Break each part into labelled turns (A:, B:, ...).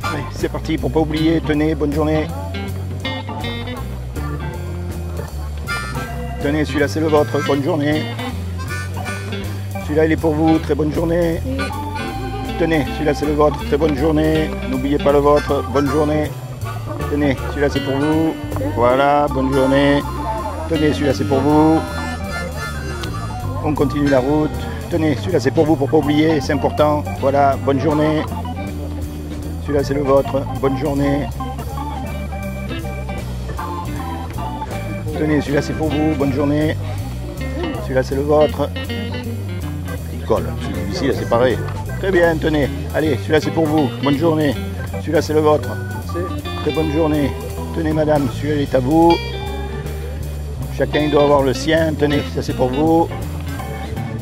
A: Allez, c'est parti pour pas oublier. Tenez, bonne journée. Tenez, celui-là c'est le vôtre, bonne journée. Celui-là il est pour vous, très bonne journée. Tenez, celui-là c'est le vôtre, très bonne journée. N'oubliez pas le vôtre, bonne journée. Tenez, celui-là c'est pour vous. Voilà, bonne journée. Tenez, celui-là c'est pour vous. On continue la route. Tenez, celui-là c'est pour vous pour pas oublier, c'est important. Voilà, bonne journée. Celui-là c'est le vôtre, bonne journée. Tenez, celui-là c'est pour vous, bonne journée. Celui-là c'est le vôtre. Il colle, celui-ci là c'est pareil. Très bien, tenez. Allez, celui-là c'est pour vous, bonne journée. Celui-là c'est le vôtre. Très bonne journée. Tenez madame, celui-là est à vous. Chacun doit avoir le sien. Tenez, ça c'est pour vous.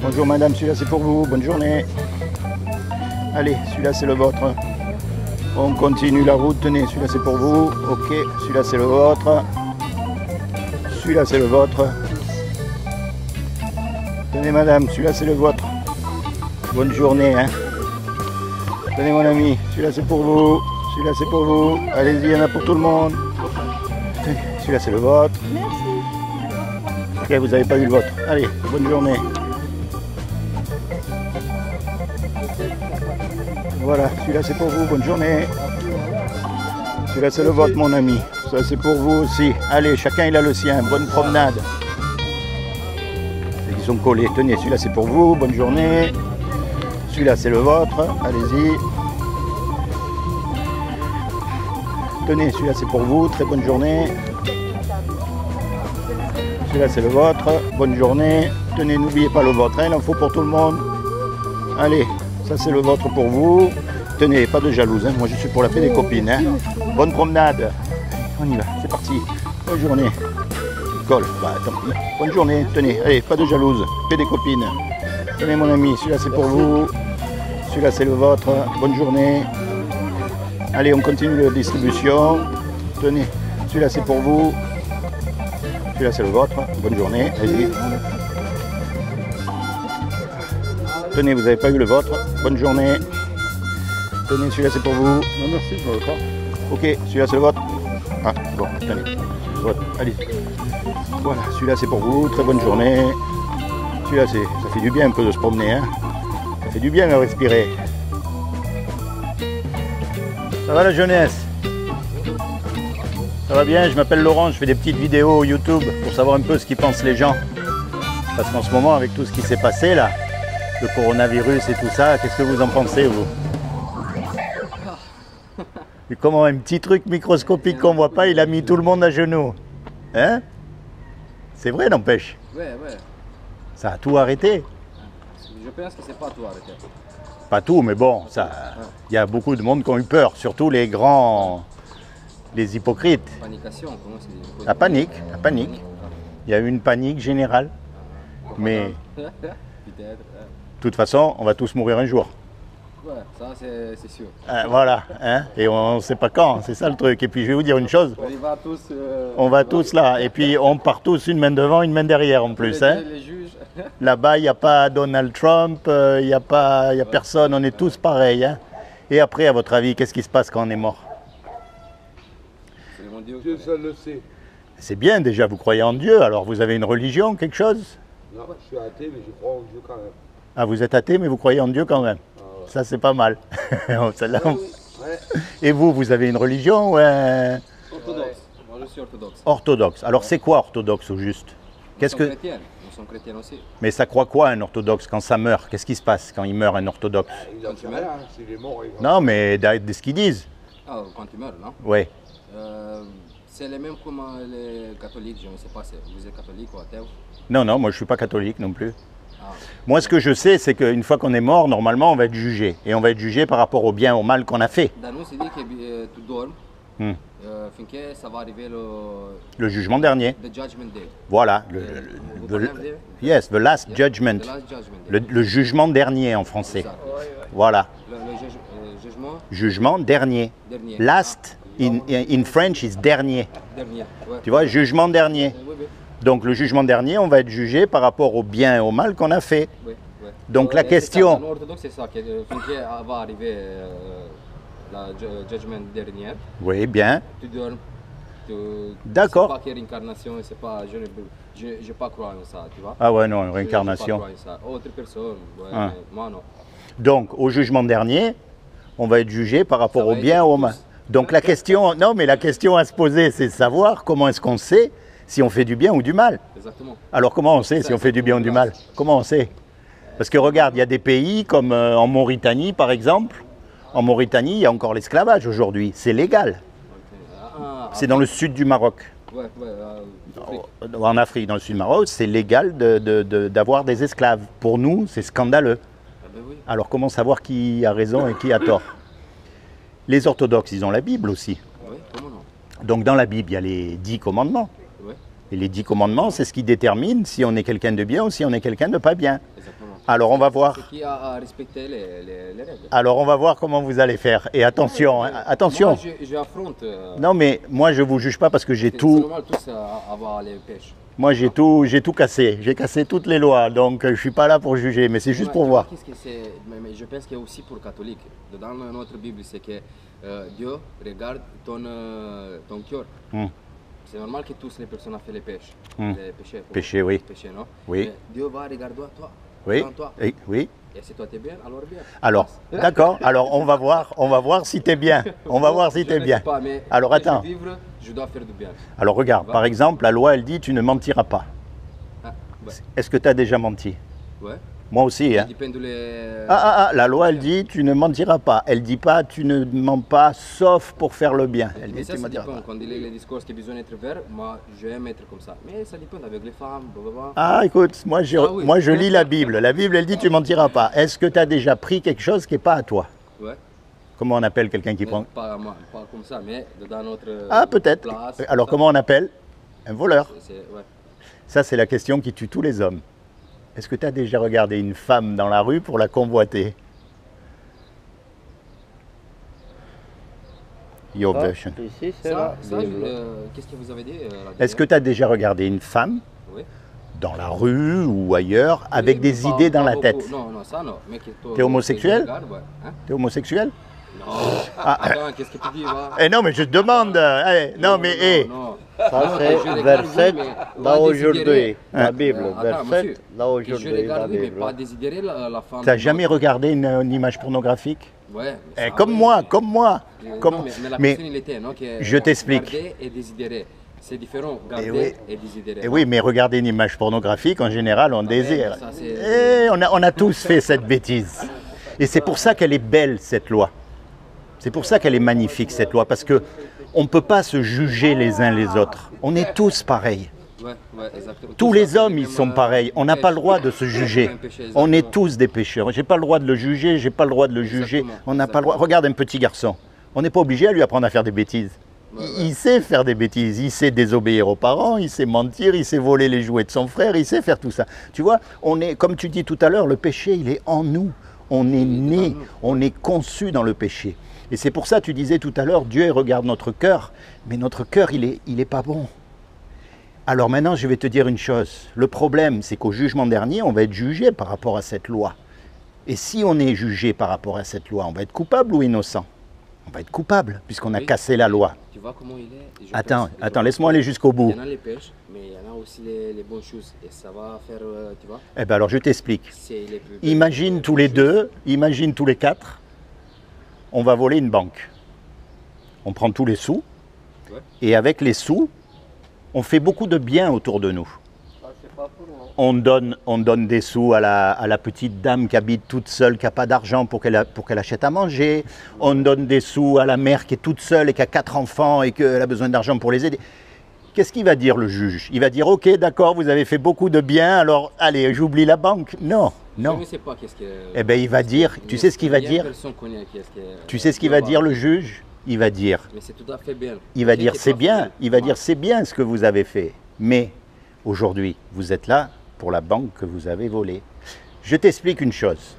A: Bonjour madame, celui-là c'est pour vous, bonne journée. Allez, celui-là c'est le vôtre. On continue la route, tenez, celui-là c'est pour vous. Ok, celui-là c'est le vôtre. Celui-là c'est le vôtre. Tenez madame, celui-là c'est le vôtre. Bonne journée, hein. Tenez mon ami, celui-là c'est pour vous. Celui-là c'est pour vous. Allez-y, il y en a pour tout le monde. Tenez, celui-là c'est le vôtre.
B: Merci.
A: Ok, vous n'avez pas eu le vôtre. Allez, bonne journée. Voilà, celui-là c'est pour vous, bonne journée. Celui-là c'est le vôtre mon ami. Ça c'est pour vous aussi. Allez, chacun il a le sien, bonne promenade. Ils sont collés, tenez, celui-là c'est pour vous, bonne journée. Celui-là c'est le vôtre, allez-y. Tenez, celui-là c'est pour vous, très bonne journée. Celui-là c'est le vôtre, bonne journée. Tenez, n'oubliez pas le vôtre, hein, il en faut pour tout le monde. Allez, ça c'est le vôtre pour vous. Tenez, pas de jalouse, hein. Moi je suis pour la paix des copines. Hein. Bonne promenade. On y va, c'est parti. Bonne journée. Colle, bah tant pis. Bonne journée, tenez, allez, pas de jalouse. Paix des copines. Tenez mon ami, celui-là c'est pour vous. Celui-là c'est le vôtre. Bonne journée. Allez, on continue la distribution. Tenez, celui-là c'est pour vous. Celui-là c'est le vôtre. Bonne journée, allez-y. Tenez, vous n'avez pas eu le vôtre. Bonne journée. Tenez, celui-là c'est pour vous.
C: Non, merci, je ne veux pas.
A: Ok, celui-là c'est le vôtre. Ah, bon, tenez. Allez. Voilà, celui-là c'est pour vous. Très bonne journée. Celui-là, ça fait du bien un peu de se promener. Hein. Ça fait du bien de respirer. Ça va la jeunesse? Ça va bien? Je m'appelle Laurent, je fais des petites vidéos YouTube pour savoir un peu ce qu'ils pensent les gens. Parce qu'en ce moment, avec tout ce qui s'est passé là, le coronavirus et tout ça, qu'est-ce que vous en pensez, vous? Et comment un petit truc microscopique qu'on ne voit pas, il a mis tout le monde à genoux. Hein? C'est vrai, n'empêche.
D: Ouais.
A: Ça a tout arrêté.
D: Je pense que c'est pas tout arrêté.
A: Pas tout, mais bon, il y a beaucoup de monde qui ont eu peur, surtout les grands, les hypocrites.
D: Panication, comment c'est dit?
A: La panique. Il y a eu une panique générale. Mais
D: Peut-être.
A: de toute façon, on va tous mourir un jour.
D: Ouais, ça c'est sûr.
A: Voilà, hein, et on ne sait pas quand, c'est ça le truc. Et puis je vais vous dire une chose,
D: On y va tous.
A: on va tous là, et puis on part tous une main devant, une main derrière en plus. Hein.
D: Les juges.
A: Là-bas, il n'y a pas Donald Trump, il n'y a personne, on est tous pareils. Hein. Et après, à votre avis, qu'est-ce qui se passe quand on est mort?
D: C'est le monde Dieu.
C: Dieu seul le sait.
A: C'est bien déjà, vous croyez en Dieu, alors vous avez une religion, quelque chose?
C: Non, je suis athée, mais je crois en Dieu quand même.
A: Ah, vous êtes athée, mais vous croyez en Dieu quand même.
C: Ah, ouais.
A: Ça, c'est pas mal. Celle-là,
C: Ouais.
A: Et vous avez une religion? Ouais.
D: Orthodoxe. Moi je suis orthodoxe.
A: Orthodoxe. Alors, c'est quoi orthodoxe au juste?
D: Nous sommes chrétiens. Nous sommes chrétiens aussi.
A: Mais ça croit quoi un orthodoxe quand ça meurt? Qu'est-ce qui se passe quand il meurt un orthodoxe?
C: Il en sait rien, hein. S'il est mort, il va.
A: Non, mais de ce qu'ils disent.
D: Ah, quand tu meurs, non?
A: Oui.
D: C'est les mêmes comme les catholiques, je ne sais pas si vous êtes catholique ou athée.
A: Non, moi je ne suis pas catholique non plus.
D: Ah.
A: Moi ce que je sais, c'est qu'une fois qu'on est mort, normalement on va être jugé. Et on va être jugé par rapport au bien, au mal qu'on a fait.
D: Dans nous, c'est dit que tu dors.
A: Hmm.
D: Finché ça va arriver
A: Le jugement dernier.
D: the judgment day.
A: Voilà. Yes, the last judgment.
D: The last judgment day.
A: Le jugement dernier en français.
D: Ça.
A: Voilà.
D: Le jugement
A: Jugement dernier.
D: dernier.
A: Last in French is dernier.
D: Dernier. Ouais.
A: Tu vois, jugement dernier.
D: Oui.
A: Donc le jugement dernier, on va être jugé par rapport au bien et au mal qu'on a fait.
D: Oui.
A: Donc la
D: C'est
A: question...
D: ça, dans l'orthodoxe, c'est ça, que finché va arriver la judgment dernière.
A: Oui, bien.
D: Tu dors.
A: D'accord.
D: C'est pas que réincarnation, c'est pas, je pas croire en ça, tu vois.
A: Ah ouais, non, une
D: Je
A: réincarnation.
D: pas croire en ça. Autre personne, ouais,
A: Ah.
D: mais moi non.
A: Donc, au jugement dernier, on va être jugé par rapport
D: Ça va
A: au bien
D: être
A: ou au mal.
D: tous.
A: Donc la question, non, mais la question à se poser, c'est de savoir comment est-ce qu'on sait si on fait du bien ou du mal.
D: Exactement.
A: Alors comment on sait si on fait du bien ou du mal? Comment on sait? Parce que regarde, il y a des pays comme en Mauritanie, par exemple. En Mauritanie, il y a encore l'esclavage aujourd'hui. C'est légal. C'est dans le sud du Maroc.
D: Ouais, Afrique.
A: En Afrique, dans le sud du Maroc, c'est légal d'avoir des esclaves. Pour nous, c'est scandaleux.
D: Ah ben oui.
A: Alors comment savoir qui a raison et qui a tort? Les orthodoxes, ils ont la Bible aussi.
D: Oui, comment non?
A: Donc dans la Bible, il y a les 10 commandements.
D: Ouais,
A: Et les 10 commandements, c'est ce qui détermine si on est quelqu'un de bien ou si on est quelqu'un de pas bien.
D: exactement.
A: Alors on va voir.
D: C'est qui a à respecter les règles.
A: Alors on va voir comment vous allez faire. Et attention, hein, attention.
D: Moi, j'affronte.
A: Non mais moi je vous juge pas parce que j'ai
D: C'est
A: tout.
D: normal tous avoir les pêches.
A: Moi j'ai tout cassé. J'ai cassé toutes les lois. Donc je suis pas là pour juger, mais c'est juste
D: Ouais,
A: pour
D: tu
A: voir.
D: vois, qu'est-ce que c'est, mais je pense que aussi pour catholique. Dans notre Bible, c'est que Dieu regarde ton cœur.
A: Hmm.
D: C'est normal que tous les personnes ont fait les pêches.
A: Hmm.
D: Les péchés.
A: Péché, oui.
D: Péchés, non?
A: Oui.
D: Mais Dieu va regarder toi.
A: Oui.
D: Dans toi.
A: Oui. Oui.
D: Et si toi t'es bien, alors bien.
A: Alors, d'accord. Alors on va voir si t'es bien. On va voir si
D: Je
A: t'es
D: ne
A: bien.
D: sais pas, mais
A: Alors
D: quand
A: attends.
D: je vivre, je dois faire du bien.
A: Alors regarde, par exemple, la loi elle dit tu ne mentiras pas.
D: Ah, ouais.
A: Est-ce que tu as déjà menti?
D: Ouais.
A: Moi aussi. Hein.
D: Ça dépend de les.
A: La loi elle dit tu ne mentiras pas. Elle dit pas tu ne mens pas sauf pour faire le bien. Elle
D: Mais
A: dit
D: ça,
A: tu
D: ça
A: mentiras
D: dépend.
A: pas.
D: Quand il y a les discours qui ont besoin d'être verts, moi, j'aime être comme ça. Mais ça dépend avec les femmes, blablabla.
A: Ah écoute, moi,
D: Ah oui.
A: moi je lis la Bible. La Bible elle dit tu mentiras pas. Est-ce que tu as déjà pris quelque chose qui n'est pas à toi?
D: Ouais.
A: Comment on appelle quelqu'un qui
D: Mais
A: prend?
D: pas comme ça, mais dans notre
A: Ah peut-être.
D: place.
A: Alors
D: ça,
A: comment on appelle? Un voleur.
D: ouais.
A: Ça c'est la question qui tue tous les hommes. Est-ce que tu as déjà regardé une femme dans la rue pour la convoiter? Your version.
B: Ici, c'est
D: Ça,
B: la Bible.
D: qu'est-ce que vous avez dit
A: Est-ce que tu as déjà regardé une femme
D: Oui.
A: dans la rue ou ailleurs avec
D: Oui,
A: des
D: mais
A: idées dans
D: pas
A: la
D: beaucoup.
A: tête?
D: Non, ça non. Mais
A: T'es homosexuel?
D: que je regarde, ouais. Hein?
A: T'es homosexuel?
D: Non. Attends, qu'est-ce que tu dis là?
A: Eh non mais je te demande. Non mais eh.
D: Non.
B: Ça, c'est
D: je regarde,
B: verset
D: oui, mais
B: là
D: pas
B: aujourd'hui.
D: désidéré.
B: La Bible,
D: Attends,
B: verset
D: monsieur,
B: là
D: que
B: aujourd'hui.
D: je regarde,
B: La
D: oui, mais
B: Bible.
D: pas désidérer la femme.
A: T'as jamais regardé une image pornographique?
D: Ouais.
A: Eh,
D: ça,
A: comme
D: oui.
A: moi, comme moi.
D: Non,
A: Comme...
D: mais la
A: Mais
D: personne, il était, non, que
A: je t'explique.
D: Garder et désider. C'est différent, garder
A: oui.
D: et désider.
A: eh oui, mais regarder une image pornographique, en général, on désire.
D: ça, c'est-
A: Eh, on a tous fait cette bêtise. Et c'est pour ça qu'elle est belle, cette loi. C'est pour ça qu'elle est magnifique, cette loi, parce que on ne peut pas se juger les uns les autres. On est tous pareils.
D: Ouais, exactement.
A: Tous
D: Tout
A: les
D: ça,
A: hommes, ils
D: même,
A: sont pareils. On n'a pas le droit de se juger.
D: un péché,
A: On est
D: exactement.
A: tous des pécheurs. J'ai pas le droit de le juger, j'ai pas le droit de le juger.
D: Exactement,
A: On n'a pas le droit.
D: exactement.
A: Regarde un petit garçon. On n'est pas obligé à lui apprendre à faire des bêtises. Il sait faire des bêtises, il sait désobéir aux parents, il sait mentir, il sait voler les jouets de son frère, il sait faire tout ça. Tu vois, on est, comme tu dis tout à l'heure, le péché, il est en nous. On est né, on est conçu dans le péché. Et c'est pour ça, tu disais tout à l'heure, Dieu regarde notre cœur, mais notre cœur, il est pas bon. Alors maintenant, je vais te dire une chose. Le problème, c'est qu'au jugement dernier, on va être jugé par rapport à cette loi. Et si on est jugé par rapport à cette loi, on va être coupable ou innocent? On va être coupable, puisqu'on a
D: Oui.
A: cassé la loi.
D: Tu vois comment il est? Je
A: Attends,
D: pense-
A: attends, laisse-moi aller jusqu'au bout.
D: Il y en a les pêches, mais il y en a aussi les bonnes choses. Et ça va faire, tu vois,
A: Eh bien alors, je t'explique.
D: c'est les plus.
A: Imagine tous les deux, imagine tous les quatre, on va voler une banque. On prend tous les sous,
D: Ouais.
A: et avec les sous, on fait beaucoup de bien autour de nous.
B: Ça, c'est pas pour moi.
A: On donne des sous à la petite dame qui habite toute seule, qui n'a pas d'argent pour qu'elle achète à manger. On donne des sous à la mère qui est toute seule et qui a 4 enfants et qu'elle a besoin d'argent pour les aider. Qu'est-ce qu'il va dire le juge? Il va dire, ok, d'accord, vous avez fait beaucoup de bien, alors allez, j'oublie la banque. Non,
D: Je
A: non.
D: ne sais pas qu'est-ce que.
A: Eh bien, il va dire, tu sais ce qu'il va dire?
D: Personne connaît qu'est-ce que.
A: Tu sais ce qu'il va dire le juge? Il va dire,
D: Mais c'est tout à fait bien.
A: il va
D: Quelqu'un
A: dire
D: qui
A: c'est
D: pas
A: bien,
D: fait-
A: il va
D: Ouais.
A: dire c'est bien ce que vous avez fait. Mais aujourd'hui, vous êtes là pour la banque que vous avez volée. Je t'explique une chose.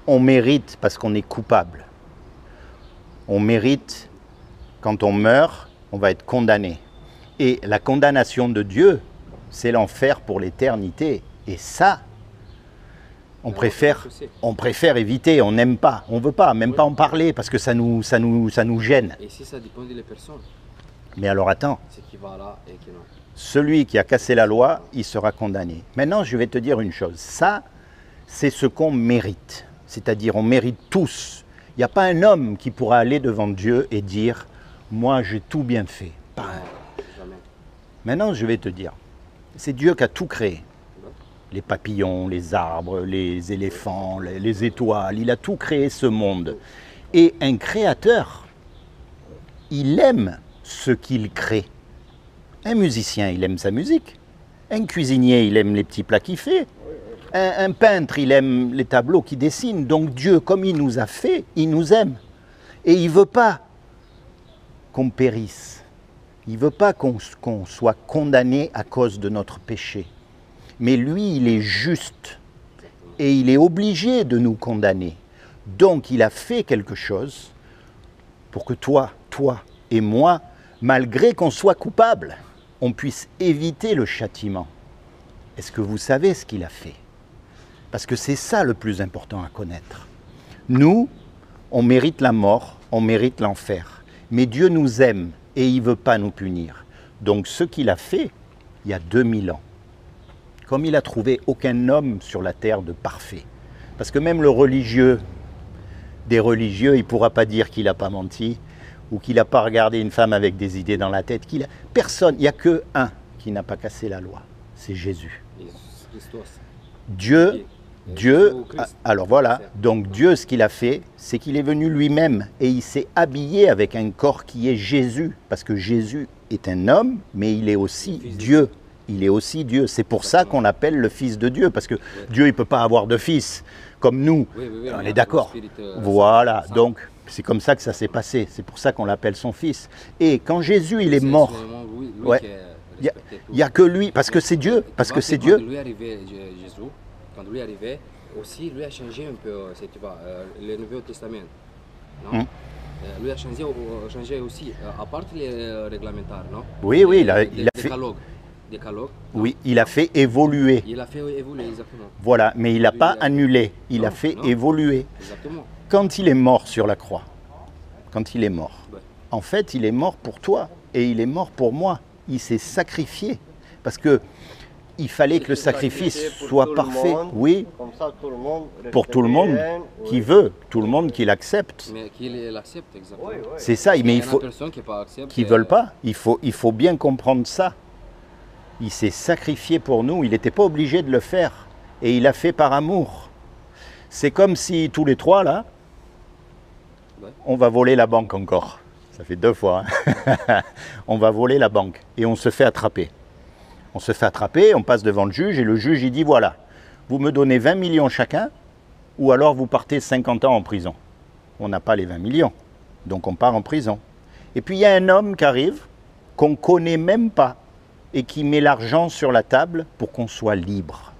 A: On mérite parce qu'on est coupable. On mérite, quand on meurt, on va être condamné. Et la condamnation de Dieu, c'est l'enfer pour l'éternité. Et ça, On préfère éviter, on n'aime pas, on ne veut pas, même pas en parler parce que ça nous gêne.
D: Et si ça dépend des personnes,
A: Mais alors attends,
D: c'est qui va là et qui non.
A: celui qui a cassé la loi, il sera condamné. Maintenant, je vais te dire une chose, ça, c'est ce qu'on mérite. C'est-à-dire, on mérite tous. Il n'y a pas un homme qui pourra aller devant Dieu et dire « Moi, j'ai tout bien fait ». Pas un.
D: Jamais.
A: Maintenant, je vais te dire, c'est Dieu qui a tout créé. Les papillons, les arbres, les éléphants, les étoiles, il a tout créé ce monde. Et un créateur, il aime ce qu'il crée. Un musicien, il aime sa musique. Un cuisinier, il aime les petits plats qu'il fait. Un peintre, il aime les tableaux qu'il dessine. Donc Dieu, comme il nous a fait, il nous aime. Et il ne veut pas qu'on périsse. Il ne veut pas qu'on soit condamné à cause de notre péché. Mais lui, il est juste. Et il est obligé de nous condamner. Donc il a fait quelque chose pour que toi et moi, malgré qu'on soit coupable, on puisse éviter le châtiment. Est-ce que vous savez ce qu'il a fait? Parce que c'est ça le plus important à connaître. Nous, on mérite la mort, on mérite l'enfer. Mais Dieu nous aime et il ne veut pas nous punir. Donc ce qu'il a fait, il y a 2000 ans, comme il a trouvé aucun homme sur la terre de parfait. Parce que même le religieux, des religieux, il ne pourra pas dire qu'il n'a pas menti, ou qu'il n'a pas regardé une femme avec des idées dans la tête. Personne, il n'y a que un qui n'a pas cassé la loi, c'est Jésus. Dieu, alors voilà, donc Dieu, ce qu'il a fait, c'est qu'il est venu lui-même et il s'est habillé avec un corps qui est Jésus, parce que Jésus est un homme, mais il est aussi Dieu. Il est aussi Dieu. C'est pour ça qu'on l'appelle le Fils de Dieu, parce que Dieu, il ne peut pas avoir de fils, comme nous. On est d'accord. Voilà, donc c'est comme ça que ça s'est passé. C'est pour ça qu'on l'appelle son Fils. Et quand Jésus, il est mort, il n'y a que lui, parce que c'est Dieu, parce que c'est Dieu.
D: Quand lui arrivait, Jésus, quand lui arrivait, aussi, lui a changé un peu, tu vois, le Nouveau Testament. Non? Lui a changé aussi, à part les réglementaires, non?
A: Oui, il a fait...
D: Décalogue.
A: Oui, il a fait évoluer.
D: Il a fait évoluer, exactement.
A: Voilà, mais il n'a pas annulé, il a fait évoluer.
D: Exactement.
A: Quand il est mort sur la croix, quand il est mort, en fait, il est mort pour toi et il est mort pour moi. Il s'est sacrifié parce que il fallait que le sacrifice soit parfait. Oui,
B: Comme ça, tout le monde
A: pour tout le monde qui veut, tout le monde qui l'accepte.
D: Mais qu'il l'accepte, exactement.
A: C'est ça, mais il faut qui ne veulent pas. Il faut bien comprendre ça. Il s'est sacrifié pour nous, il n'était pas obligé de le faire. Et il l'a fait par amour. C'est comme si tous les trois, là, on va voler la banque encore. Ça fait 2 fois. Hein. On va voler la banque et on se fait attraper. On se fait attraper, on passe devant le juge et le juge, il dit, voilà, vous me donnez 20 millions chacun ou alors vous partez 50 ans en prison. On n'a pas les 20 millions, donc on part en prison. Et puis il y a un homme qui arrive, qu'on ne connaît même pas, et qui met l'argent sur la table pour qu'on soit libre.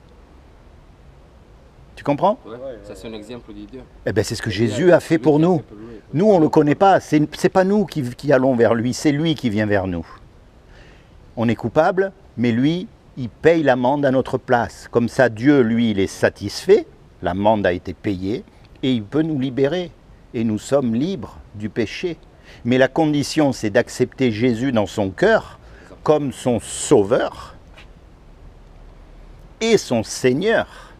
A: Tu comprends?
D: Ça c'est un exemple de Dieu.
A: Eh bien, c'est ce que Jésus a fait pour nous. Nous, on ne le connaît pas. Ce n'est pas nous qui allons vers lui, c'est lui qui vient vers nous. On est coupable, mais lui, il paye l'amende à notre place. Comme ça, Dieu, lui, il est satisfait, l'amende a été payée, et il peut nous libérer. Et nous sommes libres du péché. Mais la condition, c'est d'accepter Jésus dans son cœur, comme son sauveur et son Seigneur.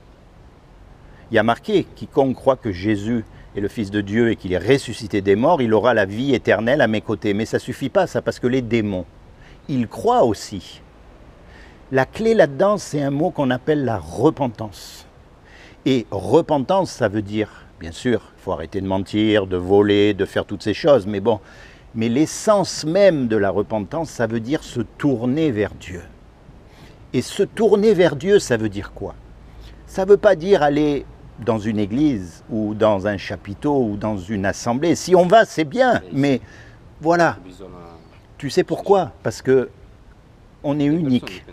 A: Il y a marqué, quiconque croit que Jésus est le Fils de Dieu et qu'il est ressuscité des morts, il aura la vie éternelle à mes côtés. Mais ça ne suffit pas, ça, parce que les démons, ils croient aussi. La clé là-dedans, c'est un mot qu'on appelle la repentance. Et repentance, ça veut dire, bien sûr, il faut arrêter de mentir, de voler, de faire toutes ces choses, mais bon, mais l'essence même de la repentance, ça veut dire se tourner vers Dieu. Et se tourner vers Dieu, ça veut dire quoi? Ça ne veut pas dire aller dans une église ou dans un chapiteau ou dans une assemblée. Si on va, c'est bien, mais voilà. Tu sais pourquoi? Parce que on est unique.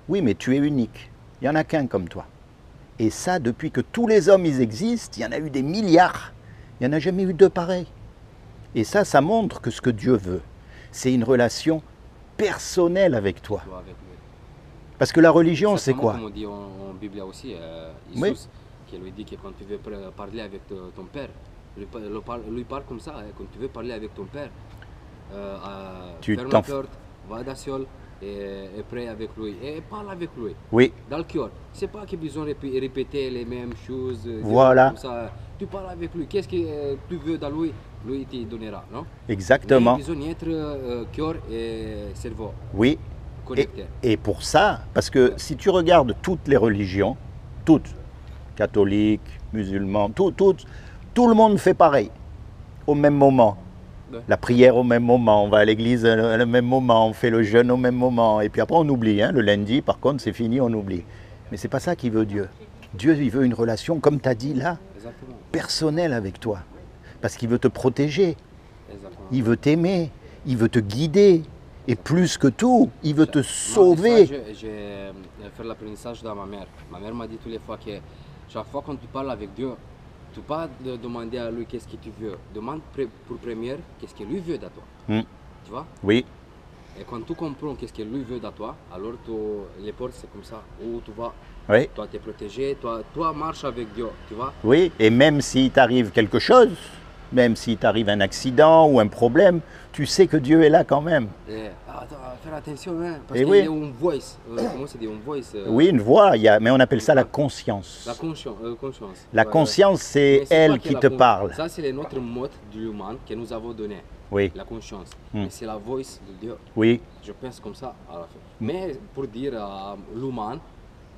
A: Oui, mais tu es unique. Il n'y en a qu'un comme toi. Et ça, depuis que tous les hommes ils existent, il y en a eu des milliards. Il n'y en a jamais eu 2 pareils. Et ça, ça montre que ce que Dieu veut, c'est une relation personnelle avec toi. Parce que la religion, c'est quoi?
D: Comme on dit en Bible aussi,
A: oui.
D: qui lui dit que quand tu veux parler avec ton père, lui parle comme ça, hein, quand tu veux parler avec ton père,
A: Tu
D: ferme
A: t'en
D: la porte, va dans seul et prie avec lui, et parle avec lui,
A: Oui,
D: dans le cœur. C'est pas qu'il y a besoin de répéter les mêmes choses,
A: Voilà.
D: comme ça. Tu parles avec lui, qu'est-ce que tu veux dans lui, lui il te donnera, non?
A: exactement.
D: Mais il y a besoin d'être cœur et cerveau
A: Oui.
D: connectés.
A: Et pour ça, parce que si tu regardes toutes les religions, toutes, catholiques, musulmans, tout le monde fait pareil, au même moment.
D: Ouais.
A: La prière au même moment, on va à l'église au même moment, on fait le jeûne au même moment, et puis après on oublie. Hein. Le lundi, par contre, c'est fini, on oublie. Mais c'est pas ça qu'il veut Dieu. Dieu, il veut une relation, comme tu as dit là,
D: Exactement.
A: personnelle avec toi. Parce qu'il veut te protéger,
D: Exactement.
A: il veut t'aimer, il veut te guider. Et plus que tout, il veut te
D: Moi,
A: sauver.
D: ça, j'ai fait l'apprentissage dans ma mère. Ma mère m'a dit toutes les fois que chaque fois quand tu parles avec Dieu, tu ne peux pas demander à lui qu'est-ce que tu veux. Demande pour première qu'est-ce que lui veut de toi.
A: Hmm.
D: Tu vois?
A: Oui,
D: Et quand tu comprends qu'est-ce que lui veut de toi, alors les portes c'est comme ça. Où tu vas,
A: oui,
D: toi t'es protégé, toi marche avec Dieu, tu vois?
A: oui. Et même s'il t'arrive quelque chose, même s'il t'arrive un accident ou un problème, tu sais que Dieu est là quand même.
D: Et, attends, faire attention, hein, parce
A: Et
D: qu'il
A: oui.
D: y a une voice. Comment c'est dit? Une voice.
A: Oui, une voix, mais on appelle ça la conscience.
D: La conscience.
A: La
D: Ouais,
A: conscience,
D: ouais.
A: c'est
D: Mais c'est
A: elle
D: pas
A: qui
D: que
A: te
D: la
A: parle.
D: Ça, c'est notre mode de l'humain que nous avons donné,
A: Oui,
D: la conscience.
A: Hmm.
D: Mais c'est la voix de Dieu.
A: oui,
D: Je pense comme ça à la fin. Mais pour dire à l'humain,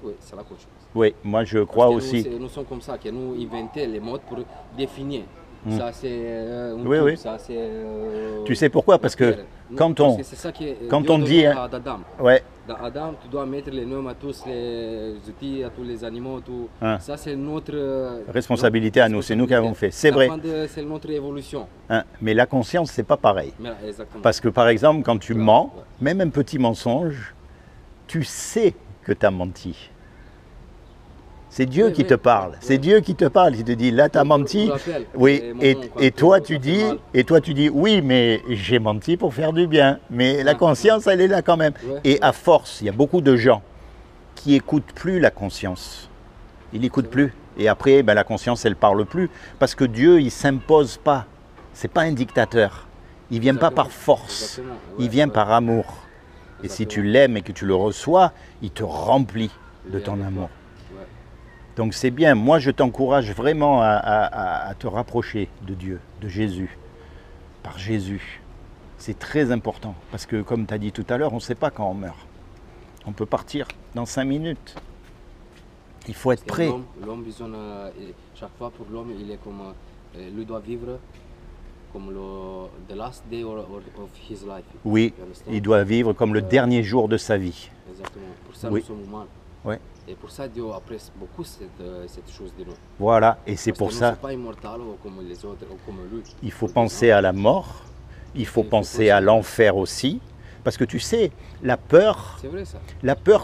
D: oui, c'est la conscience.
A: oui. Moi, je crois
D: Parce que
A: aussi.
D: Nous sommes comme ça, que nous inventons les modes pour définir. Ça, c'est un
A: Oui,
D: tout,
A: oui.
D: ça, c'est.
A: Tu sais pourquoi? Parce que quand
D: Parce
A: on-
D: que c'est ça que
A: quand
D: Dieu
A: on dit,
D: donne
A: hein,
D: à Adam.
A: Ouais,
D: Dans Adam, tu dois mettre les noms à tous les outils, à tous les animaux, tout.
A: Hein.
D: Ça, c'est notre
A: responsabilité à nous, c'est nous qui avons fait. C'est vrai.
D: C'est notre évolution.
A: hein, mais la conscience, c'est pas pareil.
D: Mais, exactement.
A: Parce que par exemple, quand tu
D: Ouais,
A: mens,
D: ouais.
A: même un petit mensonge, tu sais que tu as menti. C'est Dieu
D: Oui,
A: qui
D: oui,
A: te parle.
D: oui.
A: C'est Dieu qui te parle. Il te dit, là, tu as menti.
D: Pour rappel,
A: Oui,
D: les moments quand
A: et toi,
D: ça
A: tu
D: fait
A: dis,
D: mal.
A: oui, mais j'ai menti pour faire du bien. Mais la
D: Ah.
A: conscience, elle est là quand même.
D: Ouais,
A: Et
D: ouais.
A: à force, il y a beaucoup de gens qui écoutent plus la conscience. Ils n'écoutent plus. Et après, ben, la conscience, elle parle plus. Parce que Dieu, il s'impose pas. C'est pas un dictateur. Il vient pas par
D: Exactement.
A: force.
D: Exactement.
A: Il
D: Ouais,
A: vient
D: ouais.
A: par amour. Et si tu
D: Exactement.
A: l'aimes et que tu le reçois, il te remplit de
D: Oui,
A: ton
D: avec
A: amour.
D: toi. Ouais.
A: Donc c'est bien. Moi, je t'encourage vraiment à te rapprocher de Dieu, de Jésus, par Jésus. C'est très important. Parce que, comme tu as dit tout à l'heure, on ne sait pas quand on meurt. On peut partir dans 5 minutes. Il faut être
D: Parce que
A: prêt.
D: L'homme besoin, chaque fois pour l'homme, il est comme, lui doit vivre comme the last day of his life.
A: Oui,
D: You understand?
A: il doit vivre comme le dernier jour de sa vie.
D: Exactement. Pour ça,
A: Oui.
D: nous sommes humains.
A: Ouais.
D: Et pour ça, Dieu apprécie beaucoup cette chose de nous.
A: Voilà, et c'est
D: Parce
A: pour
D: que
A: ça
D: nous ne sommes pas immortels comme les autres, ou comme lui.
A: il faut penser à la mort, il faut penser à l'enfer aussi. Parce que tu sais, la peur,
D: C'est vrai ça.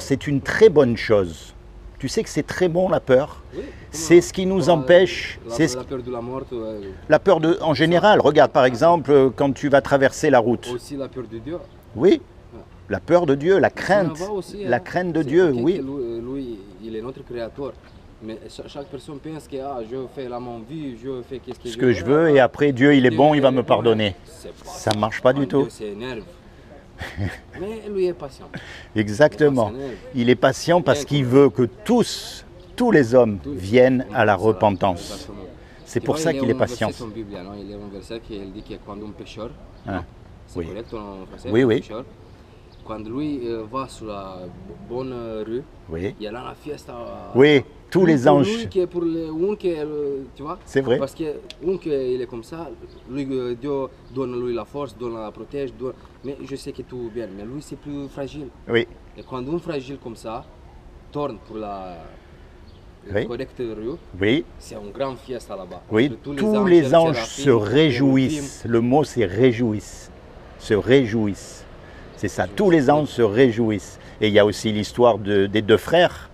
A: c'est une très bonne chose. Tu sais que c'est très bon la peur.
D: Oui.
A: C'est ce qui nous empêche. C'est ce
D: La peur de la mort,
A: La peur en général, regarde par exemple quand tu vas traverser la route.
D: aussi la peur de Dieu.
A: Oui, la peur de Dieu, la
D: On
A: crainte,
D: en voit aussi,
A: la
D: hein.
A: crainte de
D: C'est
A: Dieu,
D: ok que
A: oui.
D: Lui, il est notre créateur. Mais chaque personne pense que je fais la mon vie, je fais qu'est-ce que
A: Ce que je veux et après Dieu il est bon, il va me
D: bon,
A: pardonner.
D: c'est pas
A: Ça marche pas du
D: Dieu
A: tout.
D: s'énerve. Mais lui est patient.
A: Exactement.
D: Il s'énerve.
A: Il est patient parce qu'il veut que tous les hommes viennent à la repentance.
D: Exactement.
A: C'est
D: Tu
A: pour
D: vois,
A: ça
D: il y a
A: qu'il est
D: un verset
A: patient.
D: dans la Bible, non? Il y a un verset qui dit que quand un pécheur,
A: Ah,
D: non? C'est
A: oui.
D: correct en français,
A: Oui,
D: un
A: oui.
D: pécheur, quand lui va sur la bonne rue,
A: Oui,
D: il y a là la fiesta.
A: oui, tous les
D: Pour
A: anges.
D: lui, que pour un qui est, tu vois.
A: C'est vrai.
D: Parce que un qui il est comme ça, lui, Dieu donne lui la force, donne la protège, mais je sais que tout bien. Mais lui c'est plus fragile.
A: Oui,
D: Et quand un fragile comme ça tourne pour la
A: Oui.
D: correcte rue,
A: oui,
D: c'est une grande fiesta là-bas.
A: oui.
D: Entre
A: Tous les anges
D: séraphim,
A: se
D: les
A: réjouissent. Le mot c'est réjouissent. Se réjouissent. C'est ça, tous les anges se réjouissent. Et il y a aussi l'histoire des deux frères.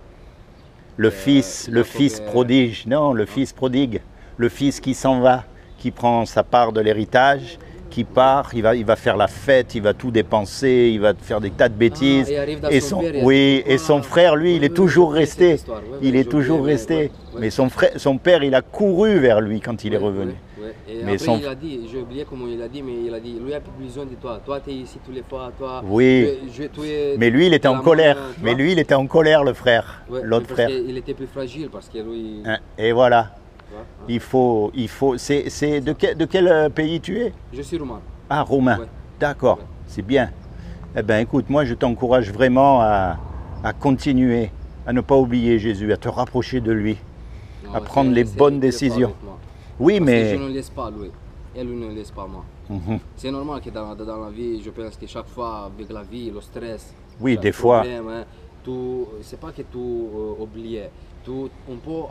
A: Le fils prodige, non, le fils prodigue, le fils qui s'en va, qui prend sa part de l'héritage qui part, il va faire la fête, il va tout dépenser, il va faire des tas de bêtises.
D: il arrive dans
A: Et
D: son père, il
A: oui,
D: dit,
A: et son
D: ah,
A: frère, lui, il est
D: oui,
A: toujours
D: j'ai oublié cette
A: resté.
D: histoire, ouais,
A: Il
D: ouais,
A: est
D: j'ai
A: toujours
D: oublié,
A: resté.
D: ouais.
A: Mais son père, il a couru vers lui quand il est revenu.
D: Ouais. Et
A: Mais
D: après, il a dit, j'ai oublié comment il a dit, mais il a dit, lui a plus besoin de toi. Toi, tu es ici tous les fois. Toi,
A: Oui. Mais lui, il était en colère. Mais lui, il était en colère, le frère, l'autre frère.
D: Il était plus fragile parce que lui.
A: Hein, et voilà.
D: Ouais.
A: Il faut. C'est de quel pays tu es?
D: Je suis roumain.
A: Ah, roumain.
D: Ouais.
A: D'accord,
D: Ouais.
A: c'est bien. Eh bien, écoute, moi, je t'encourage vraiment à continuer, à ne pas oublier Jésus, à te rapprocher de lui,
D: Non,
A: à prendre les
D: c'est
A: bonnes
D: très
A: décisions.
D: fort avec moi.
A: Oui,
D: Parce que
A: mais.
D: je ne laisse pas lui. Elle ne laisse pas moi.
A: Mhm.
D: C'est normal que dans la vie, je pense que chaque fois, avec la vie, le stress,
A: Oui,
D: chaque
A: des fois.
D: problème, hein, c'est pas que tout oublier. Tout, on peut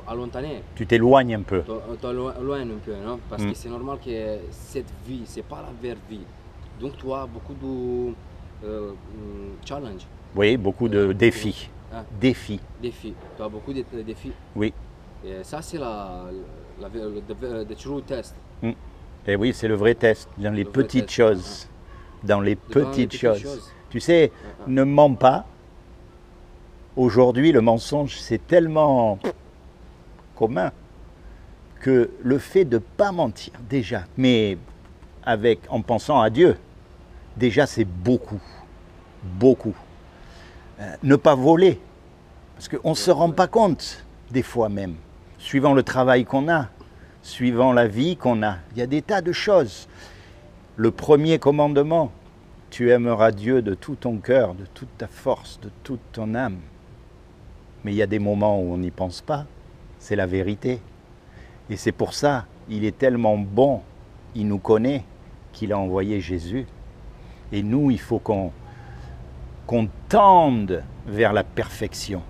D: allontrer.
A: Tu t'éloignes un peu.
D: T'éloignes un peu, non? Parce
A: Mm.
D: que c'est normal que cette vie, c'est pas la vraie vie. Donc tu as beaucoup de challenges,
A: Oui, beaucoup de défis.
D: hein,
A: Défis,
D: défis. Tu as beaucoup de défis.
A: oui.
D: Et ça, c'est le true test.
A: Et oui, c'est le vrai test, dans les
D: Le vrai
A: petites
D: test,
A: choses. Dans les
D: Dans les
A: petites
D: petites
A: choses.
D: choses.
A: Tu sais, ne mens pas. Aujourd'hui, le mensonge, c'est tellement commun que le fait de ne pas mentir, déjà, mais en pensant à Dieu, déjà c'est beaucoup, beaucoup. Ne pas voler, parce qu'on ne se rend pas compte, des fois même, suivant le travail qu'on a, suivant la vie qu'on a. Il y a des tas de choses. Le premier commandement, tu aimeras Dieu de tout ton cœur, de toute ta force, de toute ton âme. Mais il y a des moments où on n'y pense pas, c'est la vérité. Et c'est pour ça, il est tellement bon, il nous connaît, qu'il a envoyé Jésus. Et nous, il faut qu'on tende vers la perfection.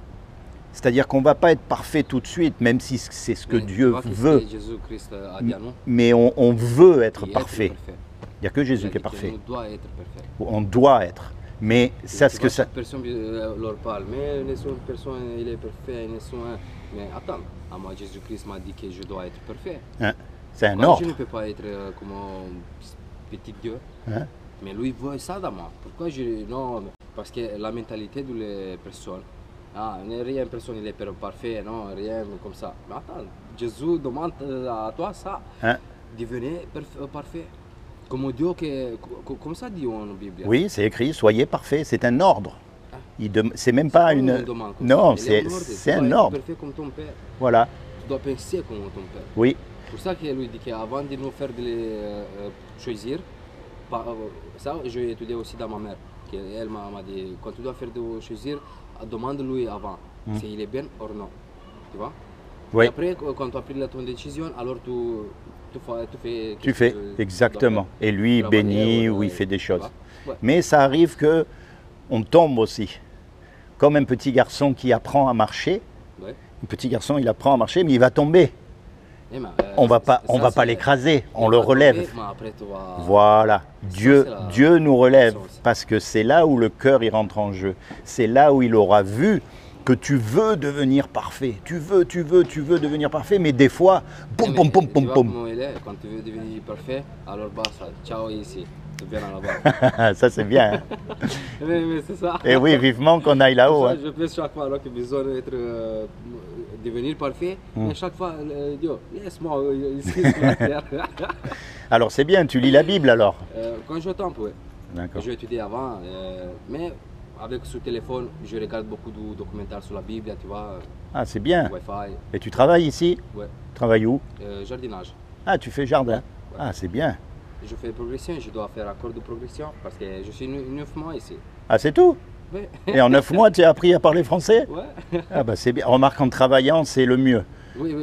A: C'est-à-dire qu'on ne va pas être parfait tout de suite, même si c'est ce que
D: Mais
A: Dieu
D: tu vois que
A: veut.
D: Jésus-Christ a dit à nous.
A: Mais on veut être
D: Il est
A: parfait.
D: parfait.
A: Il n'y a que
D: Il
A: Jésus
D: a
A: qui est
D: dit que
A: parfait.
D: nous doit être parfait.
A: On doit être. Mais ça,
D: Tu
A: ce que
D: vois,
A: ça...
D: chaque personne leur parle, mais les autres personnes, il est parfait, ils sont... Mais attends, à moi, Jésus-Christ m'a dit que je dois être parfait.
A: Hein, c'est un
D: Pourquoi
A: ordre.
D: je ne peux pas être comme un petit Dieu?
A: Hein.
D: Mais lui veut ça dans moi. Pourquoi je... Non, parce que la mentalité des personnes, rien personne il est parfait, non, rien comme ça. Mais attends, Jésus demande à toi ça,
A: Hein.
D: devenir parfait. Comme Dieu, comme ça dit en Bible.
A: Oui, c'est écrit, soyez parfaits, c'est un ordre. C'est même pas une...
D: demande comme
A: Non,
D: ça. Il est
A: c'est
D: en
A: un
D: Tu dois
A: ordre.
D: être parfait comme ton père.
A: Voilà,
D: Tu dois penser comme ton père.
A: oui,
D: C'est pour ça qu'il lui dit qu'avant de nous faire de les choisir, ça j'ai étudié aussi dans ma mère. Elle m'a dit, quand tu dois faire de choisir, demande-lui avant s'il est bien ou non. Tu vois?
A: oui.
D: Et après, quand tu as pris ton décision, alors tu
A: Tu fais, exactement. Et lui, il
D: Travailler,
A: bénit
D: ouais,
A: ou il fait des
D: tu
A: choses.
D: vois. Ouais.
A: Mais ça arrive que on tombe aussi. Comme un petit garçon qui apprend à marcher.
D: Ouais.
A: Un petit garçon, il apprend à marcher, mais il va tomber.
D: Eh ben,
A: On va pas
D: c'est-
A: l'écraser, on
D: il
A: le
D: va
A: relève.
D: tomber, mais après, tu vas-
A: Voilà, Dieu,
D: c'est la-
A: Dieu nous relève
D: ça aussi.
A: parce que c'est là où le cœur il rentre en jeu. C'est là où il aura vu que tu veux devenir parfait. Tu veux devenir parfait, mais des fois,
D: Eh,
A: pom
D: mais
A: pom pom
D: tu
A: pom
D: vois
A: pom.
D: comment il est, quand tu veux devenir parfait, alors basta, ciao ici, tu viens là-bas.
A: Ça c'est bien. Hein.
D: mais c'est ça.
A: Et oui, vivement qu'on aille là-haut. Hein.
D: Je pense chaque fois que besoin d'être devenir parfait, mais chaque fois, Dieu, laisse-moi ici sur la terre.
A: Alors c'est bien, tu lis la Bible alors.
D: Quand je tombe, oui.
A: D'accord.
D: J'ai étudié avant, mais avec ce téléphone, je regarde beaucoup de documentaires sur la Bible, tu vois,
A: Ah c'est bien.
D: Wi-Fi,
A: Et tu travailles ici?
D: ouais.
A: Tu travailles où?
D: Jardinage.
A: Ah, tu fais jardin. Ah, c'est bien.
D: Je fais progression, je dois faire accord de progression parce que je suis 9 mois ici.
A: Ah, c'est tout?
D: Ouais.
A: Et en 9 mois, tu as appris à parler français?
D: Ouais.
A: Ah bah c'est bien. Remarque, en travaillant, c'est le mieux.
D: Oui,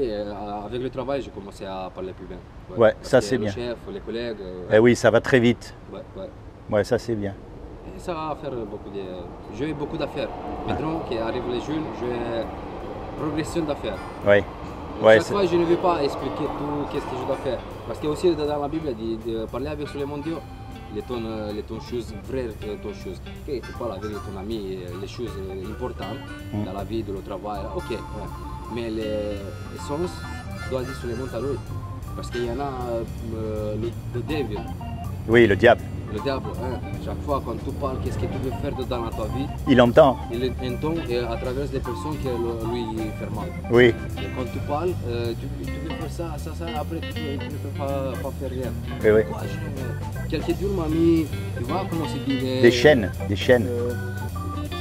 D: avec le travail, j'ai commencé à parler plus bien.
A: Ouais,
D: parce
A: ça,
D: que
A: c'est
D: le
A: bien.
D: chef, les collègues,
A: Eh oui, ça va très vite.
D: ouais, ouais.
A: Ouais, ça c'est bien.
D: Et ça va faire beaucoup de... J'ai beaucoup d'affaires. Maintenant qu'arrivent les jeunes, j'ai progression d'affaires.
A: Ouais. Ouais,
D: Chaque
A: c'est-
D: fois, je ne vais pas expliquer tout, qu'est-ce que je dois faire. Parce que aussi dans la Bible, il dit de parler avec les mondiaux, les ton choses, vraies ton choses. Ok, tu parles avec ton ami, les choses importantes dans la vie, dans le travail, ok. Ouais. Mais les sens doivent dire sur les mondes à lui. Parce qu'il y en a le devil,
A: Oui, le diable.
D: le diable. Hein. Chaque fois quand tu parles, qu'est-ce que tu veux faire dans ta vie,
A: Il entend.
D: il entend et à travers des personnes qui lui font mal.
A: Oui.
D: Et quand tu parles, tu veux faire ça, après tu ne peux pas faire rien.
A: Oui, oui.
D: Moi, quelqu'un d'autre m'a mis, tu vois comment c'est dit
A: Des chaînes, des chaînes.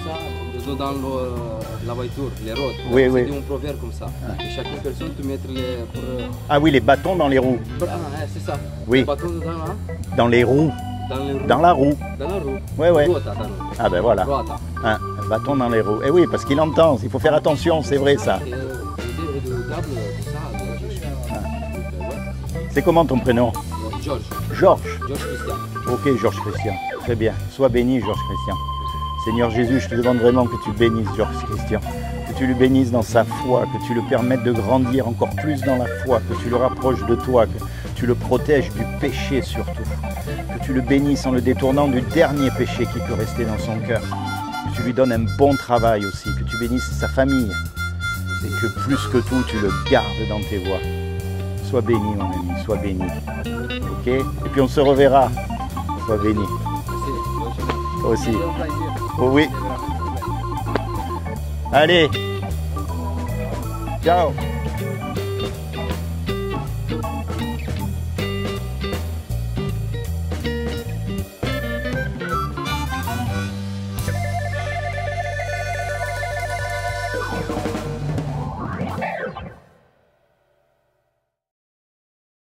D: ça, dans la voiture, les routes.
A: Oui,
D: c'est
A: oui.
D: dit un proverbe comme ça. Et chaque personne, tu mets les... Pour,
A: Ah oui, les bâtons dans les roues.
D: c'est ça.
A: Oui.
D: Les bâtons
A: Dans les roues.
D: dans les roues.
A: Dans la roue.
D: Dans la roue.
A: Ouais, ouais.
D: Ruota, dans la roue.
A: Ah ben voilà.
D: Ruota.
A: Un bâton dans les roues. Eh oui, parce qu'il entend. Il faut faire attention, c'est vrai ça.
D: Et le diable, tout ça,
A: C'est comment ton prénom?
D: Georges.
A: Georges.
D: Georges Christian.
A: Ok, Georges Christian. Très bien. Sois béni, Georges Christian. Seigneur Jésus, je te demande vraiment que tu bénisses Georges Christian. Que tu le bénisses dans sa foi, que tu le permettes de grandir encore plus dans la foi, que tu le rapproches de toi, que tu le protèges du péché surtout. Que tu le bénisses en le détournant du dernier péché qui peut rester dans son cœur. Que tu lui donnes un bon travail aussi, que tu bénisses sa famille. Et que plus que tout, tu le gardes dans tes voies. Sois béni, mon ami, sois béni. Ok? Et puis on se reverra. Sois béni.
D: Merci.
A: Toi aussi.
D: C'est un plaisir.
A: Oh oui. Allez. Ciao.